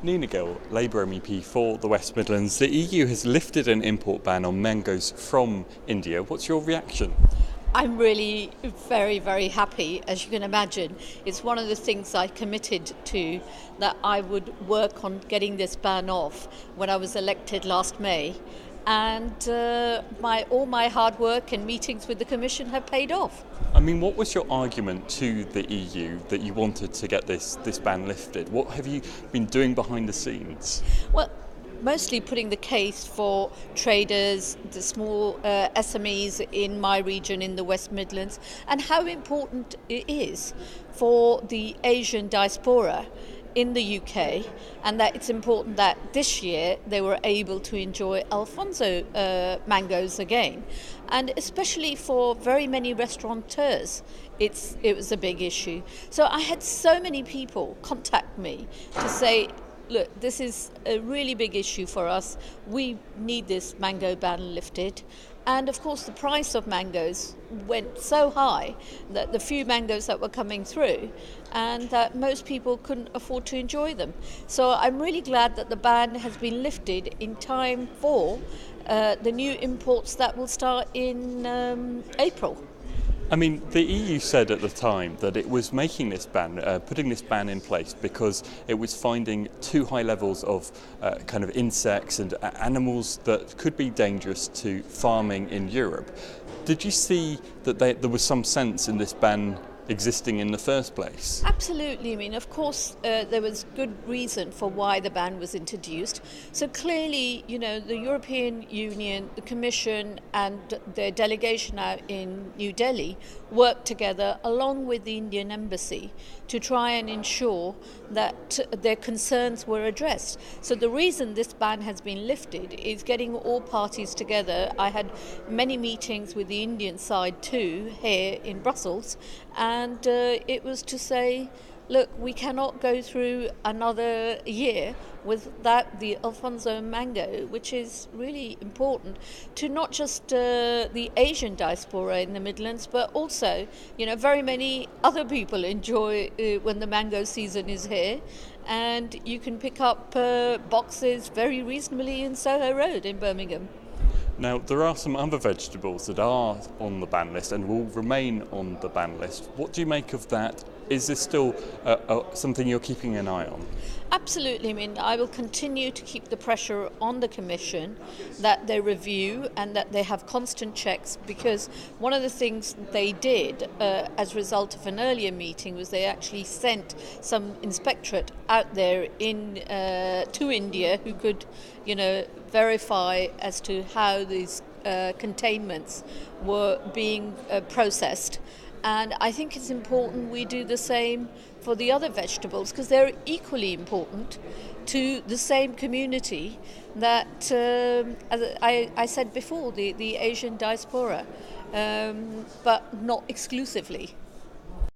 Neena Gill, Labour MEP for the West Midlands. The EU has lifted an import ban on mangoes from India. What's your reaction? I'm really very, very happy, as you can imagine. It's one of the things I committed to, that I would work on getting this ban off when I was elected last May. And all my hard work and meetings with the Commission have paid off. I mean, what was your argument to the EU that you wanted to get this ban lifted? What have you been doing behind the scenes? Well, mostly putting the case for traders, the small SMEs in my region in the West Midlands, and how important it is for the Asian diaspora in the UK, and that it's important that this year they were able to enjoy Alfonso mangoes again, and especially for very many restaurateurs it was a big issue. So I had so many people contact me to say, look, this is a really big issue for us. We need this mango ban lifted. And of course the price of mangoes went so high that the few mangoes that were coming through, and that most people couldn't afford to enjoy them. So I'm really glad that the ban has been lifted in time for the new imports that will start in April. I mean, the EU said at the time that it was making this ban, putting this ban in place because it was finding too high levels of kind of insects and animals that could be dangerous to farming in Europe. Did you see that there was some sense in this ban existing in the first place? Absolutely. I mean, of course, there was good reason for why the ban was introduced. So clearly, the European Union, the Commission and their delegation out in New Delhi worked together along with the Indian Embassy to try and ensure that their concerns were addressed. So the reason this ban has been lifted is getting all parties together. I had many meetings with the Indian side too here in Brussels, and it was to say, look, we cannot go through another year without the Alfonso mango, which is really important to not just the Asian diaspora in the Midlands, but also, very many other people enjoy when the mango season is here. And you can pick up boxes very reasonably in Soho Road in Birmingham. Now, there are some other vegetables that are on the ban list and will remain on the ban list. What do you make of that? Is this still something you're keeping an eye on? Absolutely. I mean, I will continue to keep the pressure on the Commission that they review and that they have constant checks, because one of the things they did as a result of an earlier meeting was they actually sent some inspectorate out there to India who could, verify as to how these containments were being processed. And I think it's important we do the same for the other vegetables, because they're equally important to the same community that, as I said before, the Asian diaspora, but not exclusively.